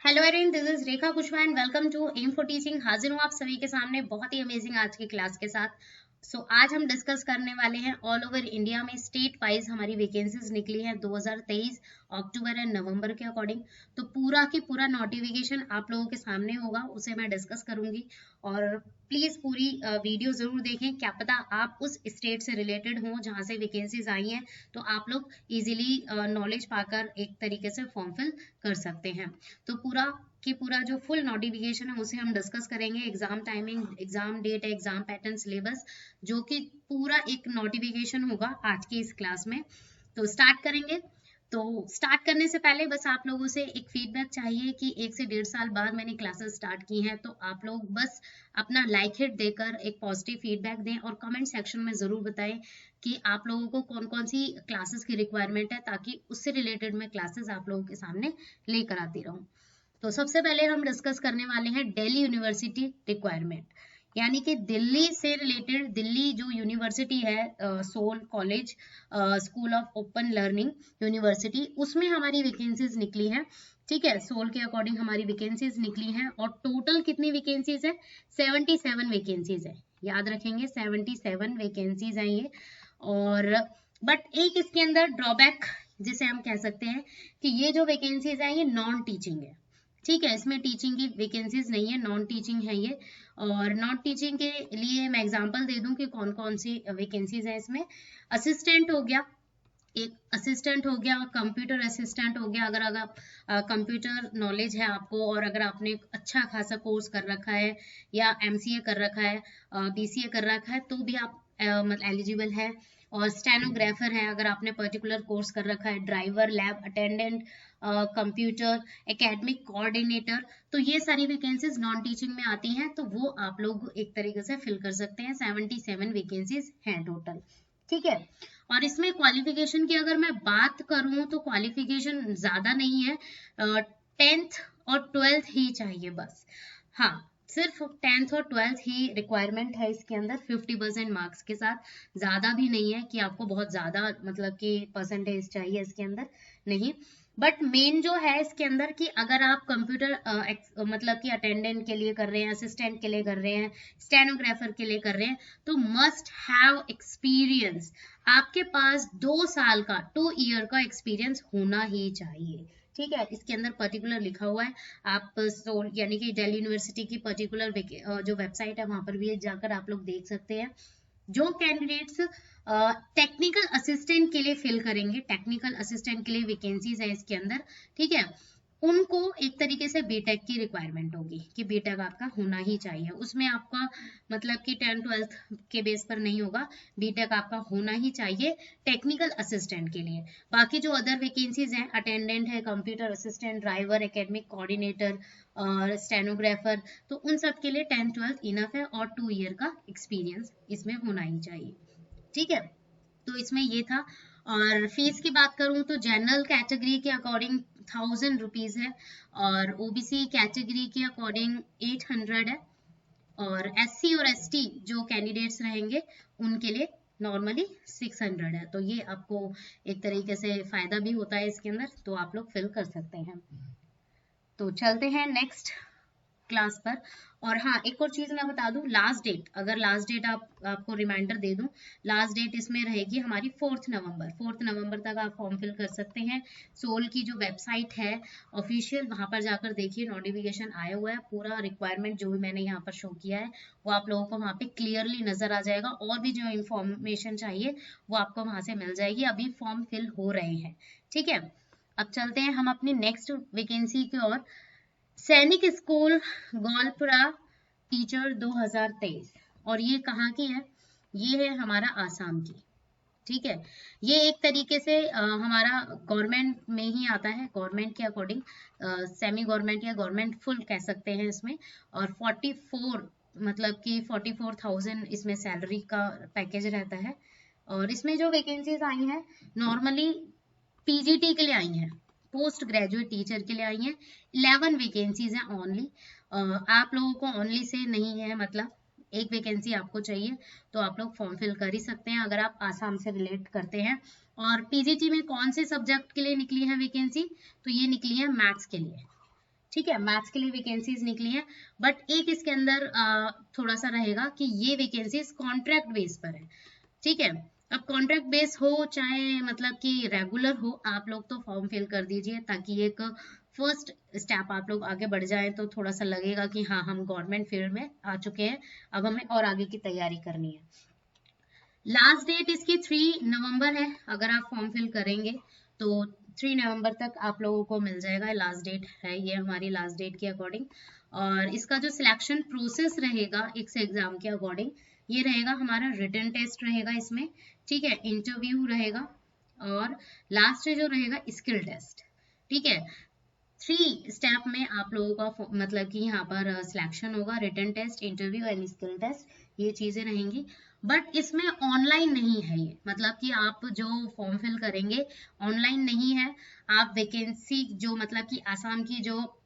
Hello everyone, this is Rekha Kushwaha and welcome to M for teaching. हाजिर हूँ आप सभी के सामने बहुत ही अमेजिंग आज की क्लास के साथ। आज हम डिस्कस करने वाले हैं ऑल ओवर इंडिया में स्टेट वाइज हमारी वैकेंसीज निकली हैं 2023 अक्टूबर एंड नवंबर के अकॉर्डिंग। तो पूरा की पूरा नोटिफिकेशन आप लोगों के सामने होगा, उसे मैं डिस्कस करूंगी। और प्लीज पूरी वीडियो जरूर देखें, क्या पता आप उस स्टेट से रिलेटेड हो जहां से वैकेंसीज आई हैं, तो आप लोग इजीली नॉलेज पाकर एक तरीके से फॉर्म फिल कर सकते हैं। तो पूरा जो फुल नोटिफिकेशन है उसे हम डिस्कस करेंगे। Exam timing, exam date, exam pattern, syllabus, जो कि पूरा एक नोटिफिकेशन होगा आज की इस क्लास में। तो स्टार्ट करेंगे। तो स्टार्ट करने से पहले बस आप लोगों से एक फीडबैक चाहिए कि 1 से 1.5 साल बाद मैंने क्लासेस स्टार्ट की हैं, तो आप लोग बस अपना लाइक हिट देकर एक पॉजिटिव फीडबैक दें और कमेंट सेक्शन में जरूर बताएं कि आप लोगों को कौन कौन सी क्लासेस की रिक्वायरमेंट है, ताकि उससे रिलेटेड मैं क्लासेस आप लोगों के सामने लेकर आती रहूं। तो सबसे पहले हम डिस्कस करने वाले हैं दिल्ली यूनिवर्सिटी रिक्वायरमेंट, यानी कि दिल्ली से रिलेटेड दिल्ली जो यूनिवर्सिटी है, SOL college school of open learning university, उसमें हमारी वैकेंसीज निकली हैं। ठीक है, सोल के अकॉर्डिंग हमारी वैकेंसीज निकली हैं और टोटल कितनी वैकेंसीज है? 77 वैकेंसीज है। याद रखेंगे 77 वैकेंसीज हैं ये। और बट एक इसके अंदर ड्रॉबैक जिसे हम कह सकते हैं कि ये जो वैकेंसीज है ये नॉन टीचिंग है। ठीक है, इसमें टीचिंग की वैकेंसीज नहीं है, नॉन टीचिंग है ये। और नॉन टीचिंग के लिए मैं एग्जांपल दे दूं कि कौन कौन सी वैकेंसीज है इसमें। असिस्टेंट हो गया, एक असिस्टेंट हो गया, कंप्यूटर असिस्टेंट हो गया। अगर कंप्यूटर नॉलेज है आपको और अगर आपने एक अच्छा खासा कोर्स कर रखा है या एमसीए कर रखा है, बीसीए कर रखा है, तो भी आप मतलब एलिजिबल है। और स्टेनोग्राफर है अगर आपने पर्टिकुलर कोर्स कर रखा है, driver, lab attendant, computer, academic coordinator. तो ये सारी वैकेंसीज नॉन टीचिंग में आती हैं, तो वो आप लोग एक तरीके से फिल कर सकते हैं। 77 वैकेंसीज हैं टोटल। ठीक है, और इसमें क्वालिफिकेशन की अगर मैं बात करूं तो क्वालिफिकेशन ज्यादा नहीं है, 10th और 12th ही चाहिए बस। हाँ, सिर्फ 10th और 12th ही रिक्वायरमेंट है इसके अंदर 50% मार्क्स के साथ। ज्यादा भी नहीं है कि आपको बहुत ज्यादा मतलब कि परसेंटेज चाहिए इसके अंदर, नहीं। बट मेन जो है इसके अंदर कि अगर आप कंप्यूटर मतलब कि अटेंडेंट के लिए कर रहे हैं, असिस्टेंट के लिए कर रहे हैं, स्टेनोग्राफर के लिए कर रहे हैं, तो मस्ट हैव एक्सपीरियंस। आपके पास 2 साल का 2 ईयर का एक्सपीरियंस होना ही चाहिए। ठीक है, इसके अंदर पर्टिकुलर लिखा हुआ है। आप सोल यानी कि दिल्ली यूनिवर्सिटी की पर्टिकुलर जो वेबसाइट है वहां पर भी जाकर आप लोग देख सकते हैं। जो कैंडिडेट्स टेक्निकल असिस्टेंट के लिए फिल करेंगे, टेक्निकल असिस्टेंट के लिए वैकेंसीज है इसके अंदर, ठीक है, उनको एक तरीके से बीटेक की रिक्वायरमेंट होगी कि बीटेक आपका होना ही चाहिए। उसमें आपका मतलब कि 10th-12th के बेस पर नहीं होगा, बीटेक आपका होना ही चाहिए टेक्निकल असिस्टेंट के लिए। बाकी जो अदर वैकेंसीज हैं, अटेंडेंट है, computer assistant, driver, academic coordinator और स्टेनोग्राफर, तो उन सब के लिए 10th-12th इनफ है और 2 ईयर का एक्सपीरियंस इसमें होना ही चाहिए। ठीक है, तो इसमें ये था। और फीस की बात करूं तो जनरल कैटेगरी के अकॉर्डिंग 1000 रुपीज है और ओबीसी कैटेगरी के अकॉर्डिंग 800 है। और एससी और एसटी जो कैंडिडेट्स रहेंगे उनके लिए नॉर्मली 600 है। तो ये आपको एक तरीके से फायदा भी होता है इसके अंदर, तो आप लोग फिल कर सकते हैं। तो चलते हैं नेक्स्ट क्लास पर। और हाँ, एक और चीज मैं बता दूं, लास्ट डेट, अगर लास्ट डेट आपको रिमाइंडर दे दूं, लास्ट डेट इसमें रहेगी हमारी 4 नवंबर। 4 नवंबर तक आप फॉर्म फिल कर सकते हैं। सोल की जो वेबसाइट है ऑफिशियल, वहां पर जाकर देखिए, नोटिफिकेशन आया हुआ है। पूरा रिक्वायरमेंट जो भी मैंने यहाँ पर शो किया है वो आप लोगों को वहाँ पे क्लियरली नजर आ जाएगा। और भी जो इंफॉर्मेशन चाहिए वो आपको वहां से मिल जाएगी। अभी फॉर्म फिल हो रहे हैं। ठीक है, अब चलते हैं हम अपनी नेक्स्ट वैकेंसी की ओर। सैनिक स्कूल गोलपुरा टीचर 2023, और ये कहाँ की है? ये है हमारा आसाम की। ठीक है, ये एक तरीके से हमारा गवर्नमेंट में ही आता है, गवर्नमेंट के अकॉर्डिंग सेमी गवर्नमेंट या गवर्नमेंट फुल कह सकते हैं इसमें। और 44 मतलब कि 44,000 इसमें सैलरी का पैकेज रहता है। और इसमें जो वैकेंसीज आई हैं नॉर्मली पीजीटी के लिए आई हैं, पोस्ट ग्रेजुएट टीचर के लिए आई हैं। 11 वैकेंसीज हैं ओनली। आप लोगों को ओनली से नहीं है, मतलब एक वैकेंसी आपको चाहिए तो आप लोग फॉर्म फिल कर ही सकते हैं अगर आप आसाम से रिलेट करते हैं। और पीजीटी में कौन से सब्जेक्ट के लिए निकली है वैकेंसी? तो ये निकली है मैथ्स के लिए। ठीक है, मैथ्स के लिए वैकेंसीज निकली हैं, बट एक इसके अंदर थोड़ा सा रहेगा कि ये वैकेंसीज कॉन्ट्रैक्ट बेस पर है। ठीक है, अब कॉन्ट्रैक्ट बेस हो चाहे मतलब कि रेगुलर हो, आप लोग तो फॉर्म फिल कर दीजिए ताकि एक फर्स्ट स्टेप आप लोग आगे बढ़ जाएं, तो थोड़ा सा लगेगा कि हाँ हम गवर्नमेंट फील्ड में आ चुके हैं, अब हमें और आगे की तैयारी करनी है। लास्ट डेट इसकी 3 नवंबर है, अगर आप फॉर्म फिल करेंगे तो 3 नवंबर तक आप लोगों को मिल जाएगा, लास्ट डेट है ये हमारी लास्ट डेट के अकॉर्डिंग। और इसका जो सिलेक्शन प्रोसेस रहेगा इस एग्जाम के अकॉर्डिंग, ये रहेगा हमारा रिटन टेस्ट रहेगा इसमें, ठीक है, इंटरव्यू रहेगा और लास्ट जो रहेगा स्किल टेस्ट। ठीक है, 3 स्टेप में आप लोगों का मतलब कि यहाँ पर सिलेक्शन होगा, written test, interview and skill test, ये चीजें रहेंगी। बट इसमें ऑनलाइन नहीं है ये, मतलब कि आप जो फॉर्म फिल करेंगे ऑनलाइन नहीं है। आप वैकेंसी जो मतलब कि आसाम की जो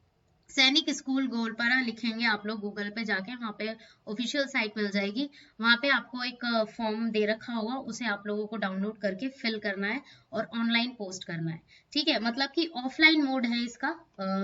सैनिक स्कूल गोलपारा लिखेंगे आप लोग गूगल पे जाके, वहाँ पे ऑफिशियल साइट मिल जाएगी, वहाँ पे आपको एक फॉर्म दे रखा होगा, उसे आप लोगों को डाउनलोड करके फिल करना है और ऑनलाइन पोस्ट करना है। ठीक है, मतलब कि ऑफलाइन मोड है इसका,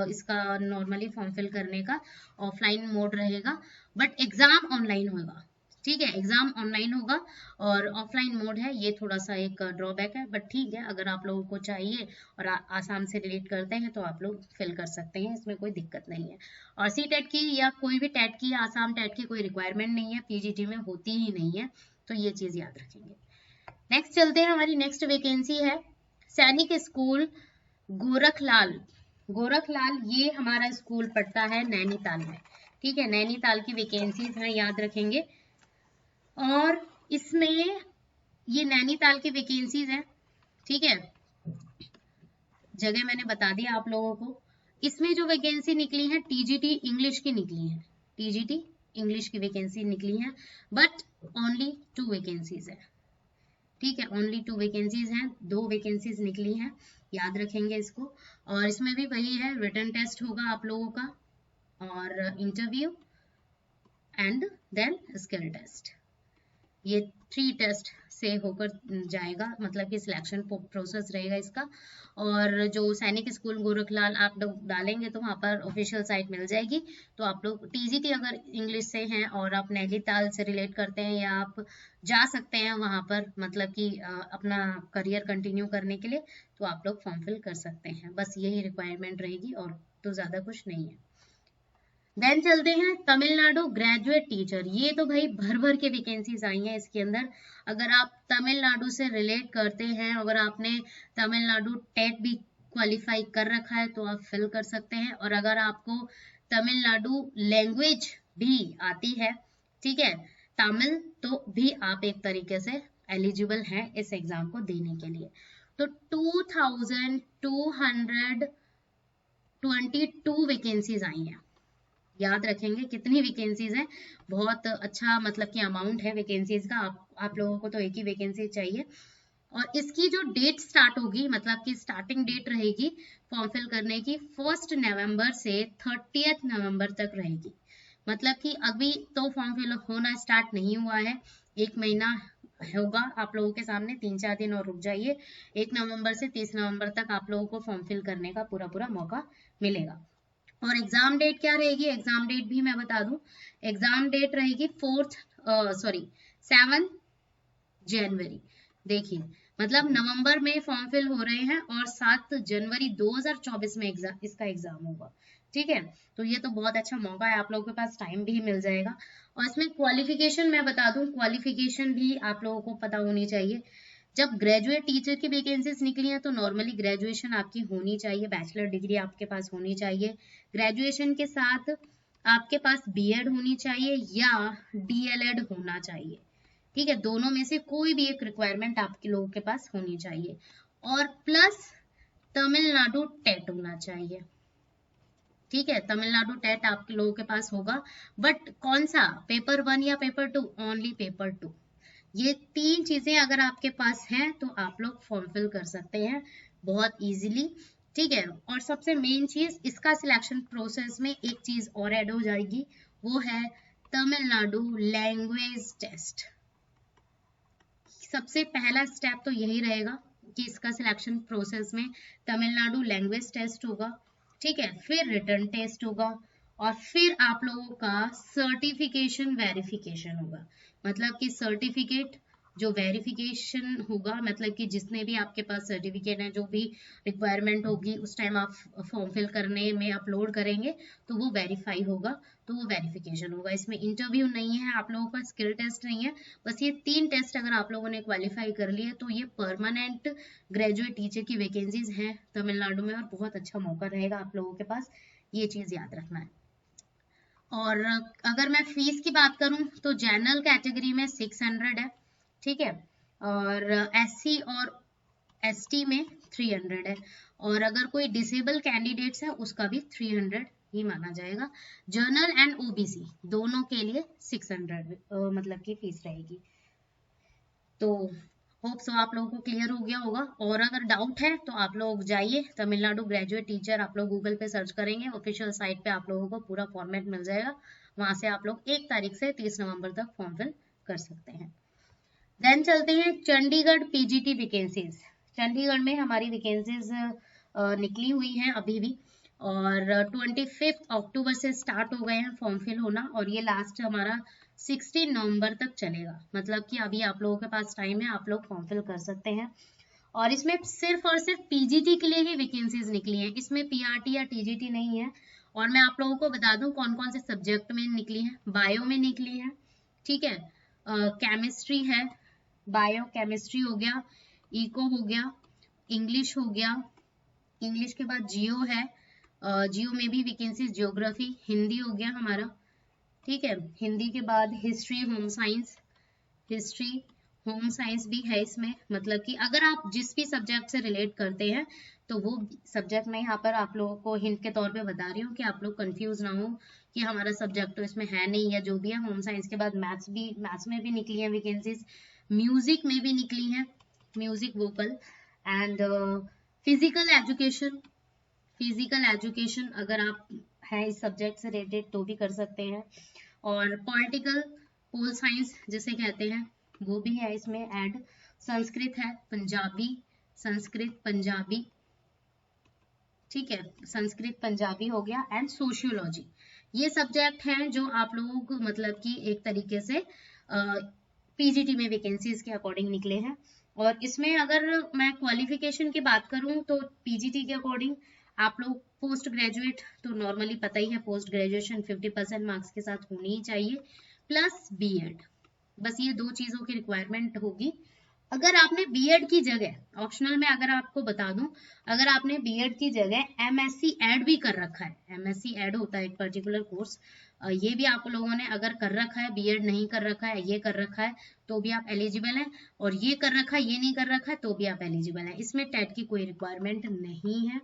इसका नॉर्मली फॉर्म फिल करने का ऑफलाइन मोड रहेगा, बट एग्जाम ऑनलाइन होगा। ठीक है, एग्जाम ऑनलाइन होगा और ऑफलाइन मोड है, ये थोड़ा सा एक ड्रॉबैक है, बट ठीक है, अगर आप लोगों को चाहिए और आसाम से रिलेट करते हैं तो आप लोग फिल कर सकते हैं, इसमें कोई दिक्कत नहीं है। और सी टेट की या कोई भी टेट की, आसाम टेट की कोई रिक्वायरमेंट नहीं है, पीजीटी में होती ही नहीं है, तो ये चीज याद रखेंगे। नेक्स्ट चलते हैं, हमारी नेक्स्ट वैकेंसी है सैनिक स्कूल गोरखलाल। गोरखलाल ये हमारा स्कूल पड़ता है नैनीताल में। ठीक है, नैनीताल की वैकेंसीज हैं, याद रखेंगे। और इसमें ये नैनीताल की वैकेंसीज हैं, ठीक है, जगह मैंने बता दिया आप लोगों को। इसमें जो वैकेंसी निकली है टीजीटी इंग्लिश की निकली है, टीजीटी इंग्लिश की वैकेंसी निकली है, बट ओनली 2 वैकेंसीज है। ठीक है, ओनली 2 वैकेंसीज हैं, 2 वैकेंसीज निकली हैं, याद रखेंगे इसको। और इसमें भी वही है, रिटन टेस्ट होगा आप लोगों का और interview and then skill test, ये 3 टेस्ट से होकर जाएगा, मतलब कि सिलेक्शन प्रोसेस रहेगा इसका। और जो सैनिक स्कूल गोरखलाल आप डालेंगे तो वहाँ पर ऑफिशियल साइट मिल जाएगी, तो आप लोग टीजीटी अगर इंग्लिश से हैं और आप नैनीताल से रिलेट करते हैं, या आप जा सकते हैं वहाँ पर मतलब कि अपना करियर कंटिन्यू करने के लिए, तो आप लोग फॉर्म फिल कर सकते हैं, बस यही रिक्वायरमेंट रहेगी और तो ज़्यादा कुछ नहीं है। देन चलते हैं तमिलनाडु ग्रेजुएट टीचर, ये तो भाई भर भर के वैकेंसीज आई हैं इसके अंदर। अगर आप तमिलनाडु से रिलेट करते हैं, अगर आपने तमिलनाडु टेट भी क्वालिफाई कर रखा है तो आप फिल कर सकते हैं, और अगर आपको तमिलनाडु लैंग्वेज भी आती है, ठीक है, तमिल, तो भी आप एक तरीके से एलिजिबल हैं इस एग्जाम को देने के लिए। तो 2222 वैकेंसीज आई हैं, याद रखेंगे कितनी वैकेंसीज हैं, बहुत अच्छा मतलब कि अमाउंट है वैकेंसीज का। आप लोगों को तो एक ही वैकेंसी चाहिए। और इसकी जो डेट स्टार्ट होगी, मतलब कि स्टार्टिंग डेट रहेगी फॉर्म फिल करने की 1 नवंबर से 30 नवंबर तक रहेगी। मतलब कि अभी तो फॉर्म फिल होना स्टार्ट नहीं हुआ है, 1 महीना होगा आप लोगों के सामने, 3-4 दिन और रुक जाइए, 1 नवंबर से 30 नवंबर तक आप लोगों को फॉर्म फिल करने का पूरा पूरा मौका मिलेगा। और एग्जाम डेट क्या रहेगी, एग्जाम डेट भी मैं बता दूं, एग्जाम डेट रहेगी 7 जनवरी। देखिए, मतलब नवंबर में फॉर्म फिल हो रहे हैं और 7 जनवरी 2024 में इसका एग्जाम होगा। ठीक है, तो ये तो बहुत अच्छा मौका है, आप लोगों के पास टाइम भी मिल जाएगा। और इसमें क्वालिफिकेशन मैं बता दूं, क्वालिफिकेशन भी आप लोगों को पता होनी चाहिए। जब ग्रेजुएट टीचर की वैकेंसीज निकली हैं तो नॉर्मली ग्रेजुएशन आपकी होनी चाहिए, बैचलर डिग्री आपके पास होनी चाहिए, ग्रेजुएशन के साथ आपके पास बीएड होनी चाहिए या डीएलएड होना चाहिए। ठीक है, दोनों में से कोई भी एक रिक्वायरमेंट आपके लोगों के पास होनी चाहिए, और प्लस तमिलनाडु टेट होना चाहिए। ठीक है, तमिलनाडु टेट आपके लोगों के पास होगा, बट कौन सा, पेपर 1 या पेपर 2, ओनली पेपर 2। ये 3 चीजें अगर आपके पास हैं तो आप लोग फॉर्म फिल कर सकते हैं बहुत इजीली। ठीक है, और सबसे मेन चीज, इसका सिलेक्शन प्रोसेस में एक चीज और ऐड हो जाएगी, वो है तमिलनाडु लैंग्वेज टेस्ट। सबसे पहला स्टेप तो यही रहेगा कि इसका सिलेक्शन प्रोसेस में तमिलनाडु लैंग्वेज टेस्ट होगा। ठीक है, फिर रिटर्न टेस्ट होगा और फिर आप लोगों का सर्टिफिकेशन वेरिफिकेशन होगा। मतलब कि सर्टिफिकेट जो वेरिफिकेशन होगा, मतलब कि जितने भी आपके पास सर्टिफिकेट है, जो भी रिक्वायरमेंट होगी उस टाइम आप फॉर्म फिल करने में अपलोड करेंगे तो वो वेरीफाई होगा, तो वो वेरिफिकेशन होगा। इसमें इंटरव्यू नहीं है आप लोगों का, स्किल टेस्ट नहीं है, बस ये 3 टेस्ट अगर आप लोगों ने क्वालिफाई कर लिए तो ये परमानेंट ग्रेजुएट टीचर की वैकेंसीज हैं तमिलनाडु में, और बहुत अच्छा मौका रहेगा आप लोगों के पास, ये चीज याद रखना है। और अगर मैं फीस की बात करूं तो जनरल कैटेगरी में 600 है, ठीक है, और एससी और एसटी में 300 है, और अगर कोई डिसेबल कैंडिडेट्स है उसका भी 300 ही माना जाएगा। जनरल एंड ओबीसी दोनों के लिए 600 मतलब की फीस रहेगी। तो होप सो आप लोगों को क्लियर हो गया होगा, और अगर डाउट है तो आप लोग जाइए तमिलनाडु ग्रेजुएट टीचर, आप लोग गूगल पे सर्च करेंगे, ऑफिशियल साइट पे आप लोगों को पूरा फॉर्मेट मिल जाएगा, वहां से आप लोग 1 तारीख से 30 नवंबर तक फॉर्म फिल कर सकते हैं। देन चलते हैं चंडीगढ़ पीजीटी वैकेंसीज। चंडीगढ़ में हमारी वैकेंसीज निकली हुई हैं अभी भी, और 25 अक्टूबर से स्टार्ट हो गए हैं फॉर्म फिल होना, और ये लास्ट हमारा 16 नवंबर तक चलेगा। मतलब कि अभी आप लोगों के पास टाइम है, आप लोग फॉर्म फिल कर सकते हैं। और इसमें सिर्फ और सिर्फ पीजीटी के लिए ही वैकेंसीज निकली हैं, इसमें पीआरटी या टीजीटी नहीं है। और मैं आप लोगों को बता दूं कौन कौन से सब्जेक्ट में निकली है। बायो में निकली है, ठीक है, केमिस्ट्री है, बायो केमिस्ट्री हो गया, इको हो गया, इंग्लिश हो गया, इंग्लिश के बाद जियो है, जियो में भी वैकेंसीज, ज्योग्राफी, हिंदी हो गया हमारा, ठीक है, हिंदी के बाद history, home science, history home science भी है इसमें। मतलब कि अगर आप जिस भी सब्जेक्ट से रिलेट करते हैं तो वो सब्जेक्ट मैं यहाँ पर आप लोगों को हिंट के तौर पे बता रही हूँ कि आप लोग कंफ्यूज ना हो कि हमारा सब्जेक्ट तो इसमें है नहीं, या जो भी है। होम साइंस के बाद मैथ्स में भी निकली है वैकेंसीज, म्यूजिक में भी निकली है, music vocal, and physical education अगर आप है इस सब्जेक्ट से रिलेटेड तो भी कर सकते हैं। और पॉलिटिकल पोल साइंस जिसे कहते हैं वो भी है इसमें ऐड। संस्कृत है, पंजाबी, संस्कृत पंजाबी, ठीक है, संस्कृत पंजाबी हो गया, एंड सोशियोलॉजी। ये सब्जेक्ट हैं जो आप लोग मतलब कि एक तरीके से पीजीटी में वैकेंसीज के अकॉर्डिंग निकले हैं। और इसमें अगर मैं क्वालिफिकेशन की बात करूं तो पीजीटी के अकॉर्डिंग आप लोग पोस्ट ग्रेजुएट तो नॉर्मली पता ही है, पोस्ट ग्रेजुएशन 50% मार्क्स के साथ होनी ही चाहिए, प्लस बीएड। बस ये 2 चीजों की रिक्वायरमेंट होगी। अगर आपने बीएड की जगह ऑप्शनल में अगर आपको बता दूं, अगर आपने बीएड की जगह एमएससी ऐड भी कर रखा है, एमएससी ऐड होता है एक पर्टिकुलर कोर्स, ये भी आप लोगों ने अगर कर रखा है, बीएड नहीं कर रखा है, ये कर रखा है तो भी आप एलिजिबल हैं, और ये कर रखा है, ये नहीं कर रखा है तो भी आप एलिजिबल हैं। इसमें टेट की कोई रिक्वायरमेंट नहीं है,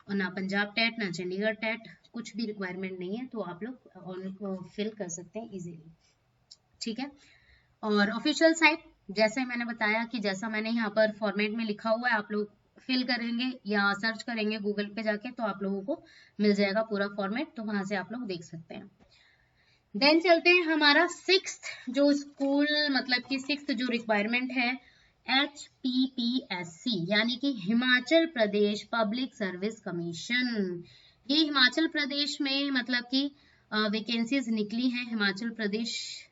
और ना पंजाब टेट ना चंडीगढ़ टेट, कुछ भी रिक्वायरमेंट नहीं है, तो आप लोग फिल कर सकते हैं इजीली, ठीक है। और ऑफिशियल साइट जैसे मैंने बताया कि जैसा मैंने यहाँ पर फॉर्मेट में लिखा हुआ है, आप लोग फिल करेंगे या सर्च करेंगे गूगल पे जाके तो आप लोगों को मिल जाएगा पूरा फॉर्मेट, तो वहां से आप लोग देख सकते हैं। देन चलते हैं हमारा 6th जो स्कूल मतलब कि 6th जो रिक्वायरमेंट है, HPPSC यानी कि Himachal Pradesh public service commission. ये हिमाचल प्रदेश में मतलब कि वैकेंसीज निकली हैं, हिमाचल प्रदेश,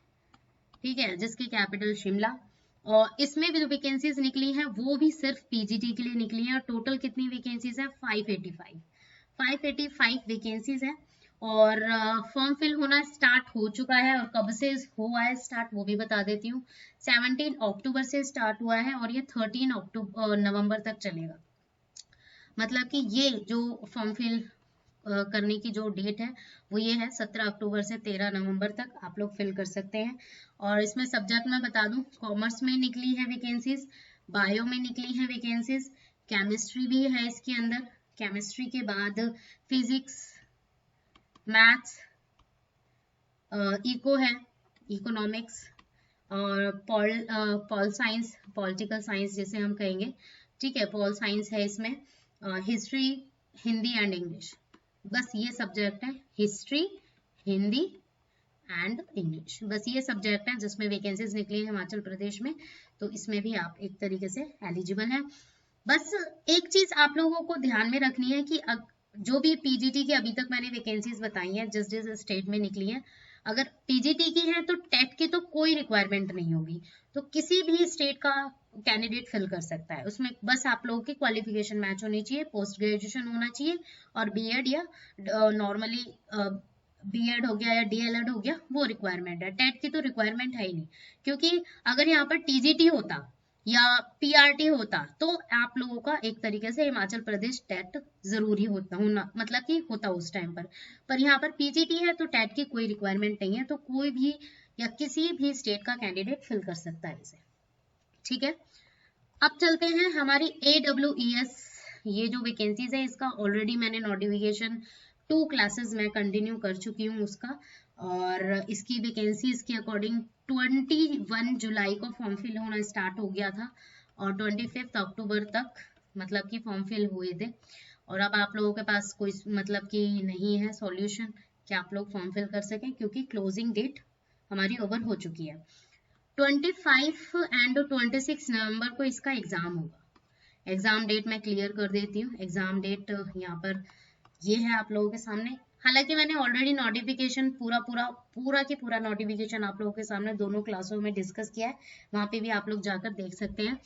ठीक है, जिसकी कैपिटल शिमला। और इसमें भी जो वैकेंसीज निकली हैं वो भी सिर्फ पीजीटी के लिए निकली हैं, और टोटल कितनी वैकेंसीज है, 585 वैकेंसीज है। और फॉर्म फिल होना स्टार्ट हो चुका है, और कब से हुआ है स्टार्ट वो भी बता देती हूँ। 17 अक्टूबर से स्टार्ट हुआ है और ये 13 नवंबर तक चलेगा। मतलब कि ये जो फॉर्म फिल करने की जो डेट है वो ये है 17 अक्टूबर से 13 नवंबर तक आप लोग फिल कर सकते हैं। और इसमें सब्जेक्ट मैं बता दूं, कॉमर्स में निकली है वैकेंसीज, बायो में निकली है वैकेंसीज, केमिस्ट्री भी है इसके अंदर, केमिस्ट्री के बाद फिजिक्स, मैथ्स, इको है, इकोनॉमिक्स, और पॉल साइंस, पॉलिटिकल साइंस जिसे हम कहेंगे, ठीक है, पॉल साइंस है इसमें, हिस्ट्री, हिंदी एंड इंग्लिश। बस ये सब्जेक्ट है, हिस्ट्री, हिंदी एंड इंग्लिश, बस ये सब्जेक्ट है जिसमें वैकेंसीज निकली है हिमाचल प्रदेश में, तो इसमें भी आप एक तरीके से एलिजिबल हैं। बस एक चीज आप लोगों को ध्यान में रखनी है कि जो भी पीजीटी की अभी तक मैंने वैकेंसीज बताई हैं जिस जिस स्टेट में निकली हैं, अगर पीजीटी की है तो टेट की तो कोई रिक्वायरमेंट नहीं होगी, तो किसी भी स्टेट का कैंडिडेट फिल कर सकता है। उसमें बस आप लोगों की क्वालिफिकेशन मैच होनी चाहिए, पोस्ट ग्रेजुएशन होना चाहिए और बीएड या नॉर्मली बीएड हो गया या डीएलएड हो गया, वो रिक्वायरमेंट है। टेट की तो रिक्वायरमेंट है ही नहीं, क्योंकि अगर यहाँ पर टीजीटी होता या पीआरटी होता तो आप लोगों का एक तरीके से हिमाचल प्रदेश टेट जरूरी होना, मतलब कि होता उस टाइम पर यहाँ पर पीजीटी है तो टेट की कोई रिक्वायरमेंट नहीं है, तो कोई भी या किसी भी स्टेट का कैंडिडेट फिल कर सकता है इसे। ठीक है, अब चलते हैं हमारी AWES, ये जो वैकेंसीज है इसका ऑलरेडी मैंने नोटिफिकेशन 2 क्लासेस में कंटिन्यू कर चुकी हूँ उसका, और इसकी वैकेंसीज के अकॉर्डिंग 21 जुलाई को फॉर्म फिल होना स्टार्ट हो गया था और 25 अक्टूबर तक मतलब कि फॉर्म फिल हुए थे। और अब आप लोगों के पास कोई मतलब कि नहीं है सॉल्यूशन कि आप लोग फॉर्म फिल कर सकें, क्योंकि क्लोजिंग डेट हमारी ओवर हो चुकी है। 25 एंड 26 नवंबर को इसका एग्जाम होगा। एग्जाम डेट मैं क्लियर कर देती हूँ। एग्जाम डेट यहाँ पर ये है आप लोगों के सामने। हालांकि मैंने ऑलरेडी नोटिफिकेशन पूरा की पूरा नोटिफिकेशन आप लोगों के सामने दोनों क्लासों में डिस्कस किया है, वहां पे भी आप लोग जाकर देख सकते हैं।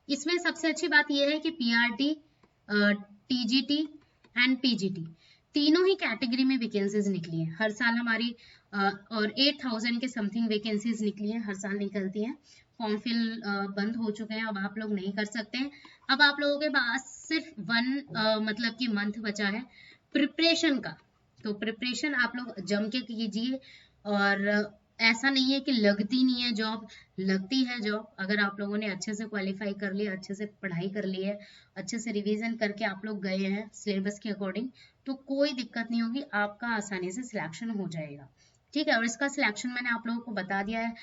इसमें सबसे अच्छी बात यह है कि पीआरटी, टीजीटी एंड पीजीटी तीनों ही कैटेगरी में वैकेंसीज निकली हैं हर साल हमारी, और 8000 के समथिंग वैकेंसीज निकली हैं, हर साल निकलती हैं। फॉर्म फिल बंद हो चुके हैं, अब आप लोग नहीं कर सकते हैं। अब आप लोगों के पास सिर्फ मतलब कि मंथ बचा है प्रिपरेशन का, तो प्रिपरेशन आप लोग जम के कीजिए। और ऐसा नहीं है कि लगती नहीं है जॉब, लगती है जॉब। अगर आप लोगों ने अच्छे से क्वालिफाई कर लिया, अच्छे से पढ़ाई कर ली है, अच्छे से रिवीजन करके आप लोग गए हैं सिलेबस के अकॉर्डिंग, तो कोई दिक्कत नहीं होगी, आपका आसानी से सिलेक्शन हो जाएगा। ठीक है, और इसका सिलेक्शन मैंने आप लोगों को बता दिया है,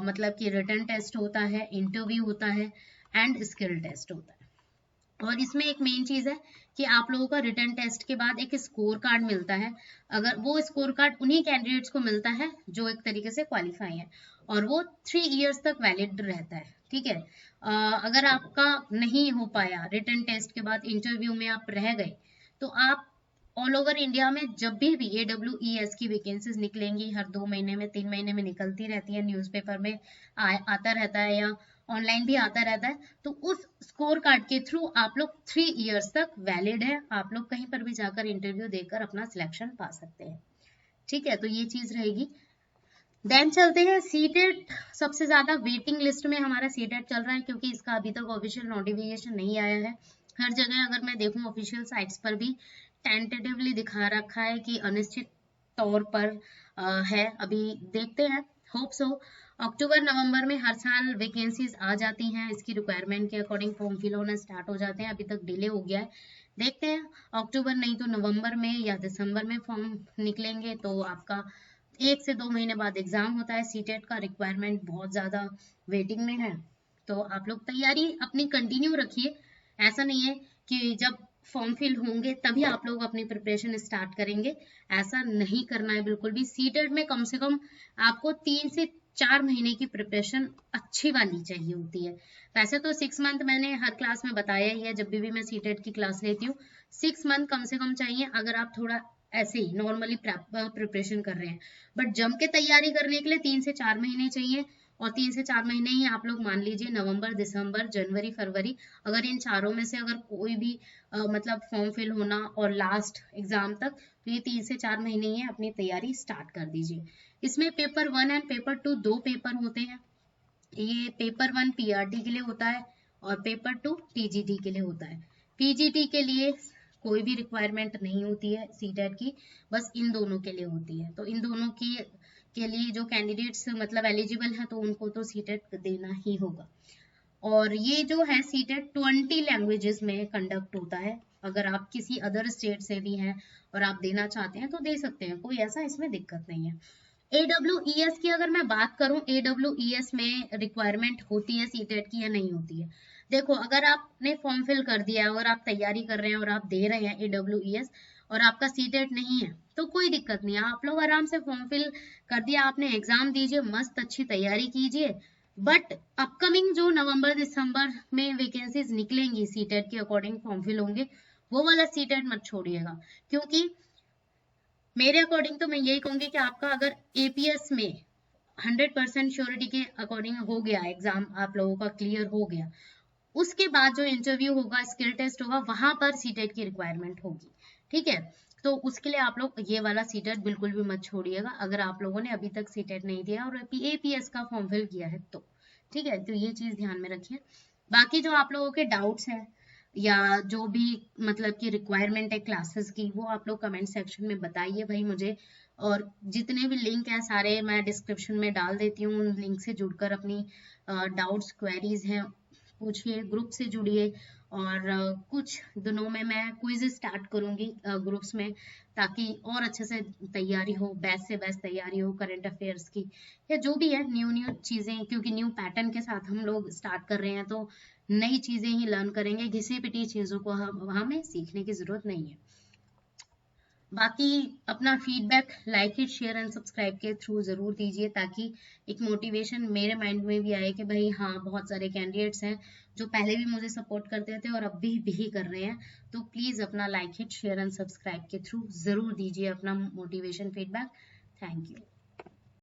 मतलब कि रिटन टेस्ट होता है, इंटरव्यू होता है एंड स्किल टेस्ट होता है। और इसमें एक मेन चीज है कि आप लोगों का रिटन टेस्ट के बाद एक स्कोर कार्ड मिलता है। अगर वो स्कोर कार्ड उन्हीं कैंडिडेट्स को मिलता है जो एक तरीके से क्वालिफाई है, और वो 3 इयर्स तक वैलिड रहता है। ठीक है, अगर आपका नहीं हो पाया रिटन टेस्ट के बाद, इंटरव्यू में आप रह गए, तो आप ऑल ओवर इंडिया में जब भी AWES की वैकेंसीज निकलेंगी, हर 2 महीने में 3 महीने में निकलती रहती है, न्यूज़पेपर में आता रहता है या ऑनलाइन भी आता रहता है, तो उस स्कोर कार्ड के थ्रू आप लोग 3 इयर्स तक वैलिड है, आप लोग कहीं पर भी जाकर इंटरव्यू देकर अपना सिलेक्शन पा सकते हैं। ठीक है, तो ये चीज रहेगी। देन चलते हैं सीटेट। सबसे ज्यादा वेटिंग लिस्ट में हमारा सीटेट चल रहा है, क्योंकि इसका अभी तक ऑफिशियल नोटिफिकेशन नहीं आया है। हर जगह अगर मैं देखूं ऑफिशियल साइट्स पर भी टेंटेटिवली दिखा रखा है कि अनिश्चित तौर पर है। अभी देखते हैं, होप सो अक्टूबर नवंबर में हर साल वैकेंसीज आ जाती हैं, इसकी रिक्वायरमेंट के अकॉर्डिंग फॉर्म फिल होना स्टार्ट हो जाते हैं। अभी तक डिले हो गया है, देखते हैं अक्टूबर नहीं तो नवंबर में या दिसंबर में फॉर्म निकलेंगे, तो आपका 1 से 2 महीने बाद एग्जाम होता है। सीटेट का रिक्वायरमेंट बहुत ज्यादा वेटिंग में है, तो आप लोग तैयारी अपनी कंटिन्यू रखिए। ऐसा नहीं है कि जब फॉर्म फिल होंगे तभी आप लोग अपनी प्रिपरेशन स्टार्ट करेंगे, ऐसा नहीं करना है बिल्कुल भी। सीटेट में कम से कम आपको 3 से 4 महीने की प्रिपरेशन अच्छी वाली चाहिए होती है। वैसे तो 6 मंथ मैंने हर क्लास में बताया ही है, जब भी मैं सीटेट की क्लास लेती हूँ 6 मंथ कम से कम चाहिए, अगर आप थोड़ा ऐसे ही नॉर्मली प्रिपरेशन कर रहे हैं। बट जम के तैयारी करने के लिए 3 से 4 महीने चाहिए, और 3 से 4 महीने ही आप लोग मान लीजिए नवंबर, दिसंबर, जनवरी, फरवरी, अगर इन चारों में से अगर कोई भी मतलब फॉर्म फिल होना और लास्ट एग्जाम तक, तो ये 3 से 4 महीने ही है, अपनी तैयारी स्टार्ट कर दीजिए। इसमें पेपर 1 एंड पेपर 2 दो पेपर होते हैं। ये पेपर 1 पीआरटी के लिए होता है और पेपर 2 टीजीटी के लिए होता है। पीजीटी के लिए कोई भी रिक्वायरमेंट नहीं होती है सीटेट की, बस इन दोनों के लिए होती है। तो इन दोनों की के लिए जो कैंडिडेट्स मतलब एलिजिबल हैं, तो उनको तो सीटेट देना ही होगा। और ये जो है सीटेट 20 लैंग्वेजेस में कंडक्ट होता है। अगर आप किसी अदर स्टेट से भी हैं और आप देना चाहते हैं तो दे सकते हैं, कोई ऐसा इसमें दिक्कत नहीं है। AWES की अगर मैं बात करूं, AWES में रिक्वायरमेंट होती है सीटेट की या नहीं होती है? देखो, अगर आपने फॉर्म फिल कर दिया है और आप तैयारी कर रहे हैं और आप दे रहे हैं AWES और आपका सीटेट नहीं है, तो कोई दिक्कत नहीं है, आप लोग आराम से फॉर्म फिल कर दिया आपने, एग्जाम दीजिए, मस्त अच्छी तैयारी कीजिए। बट अपकमिंग जो नवंबर दिसंबर में वैकेंसीज निकलेंगी सीटेट के अकॉर्डिंग फॉर्म फिल होंगे, वो वाला सीटेट मत छोड़िएगा, क्योंकि मेरे अकॉर्डिंग तो मैं यही कहूंगी कि आपका अगर एपीएस में 100% श्योरिटी के अकॉर्डिंग हो गया, एग्जाम आप लोगों का क्लियर हो गया, उसके बाद जो इंटरव्यू होगा, स्किल टेस्ट होगा, वहां पर सीटेट की रिक्वायरमेंट होगी। ठीक है, तो उसके लिए आप लोग ये वाला सीटेट बिल्कुल भी मत छोड़िएगा, अगर आप लोगों ने अभी तक सीटेट नहीं दिया और एपीएस का फॉर्म फिल किया है तो। ठीक है, तो ये चीज ध्यान में रखिए। बाकी जो आप लोगों के डाउट्स हैं या जो भी मतलब की रिक्वायरमेंट है क्लासेस की, वो आप लोग कमेंट सेक्शन में बताइए भाई मुझे। और जितने भी लिंक हैं सारे मैं डिस्क्रिप्शन में डाल देती हूँ, उन लिंक से जुड़कर अपनी डाउट्स क्वेरीज हैं पूछिए, ग्रुप से जुड़िए। और कुछ दिनों में मैं क्विज स्टार्ट करूंगी ग्रुप्स में, ताकि और अच्छे से तैयारी हो, बेस्ट से बेस्ट तैयारी हो करंट अफेयर्स की, या जो भी है न्यू न्यू चीजें, क्योंकि न्यू पैटर्न के साथ हम लोग स्टार्ट कर रहे हैं, तो नई चीजें ही लर्न करेंगे, घिसी पिटी चीजों को हमें सीखने की जरूरत नहीं है। बाकी अपना feedback like it share and subscribe के थ्रू जरूर दीजिए, ताकि एक मोटिवेशन मेरे माइंड में भी आए कि भाई हाँ, बहुत सारे कैंडिडेट्स हैं जो पहले भी मुझे सपोर्ट करते थे और अब भी कर रहे हैं। तो प्लीज अपना like it share and subscribe के थ्रू जरूर दीजिए अपना मोटिवेशन फीडबैक। Thank you.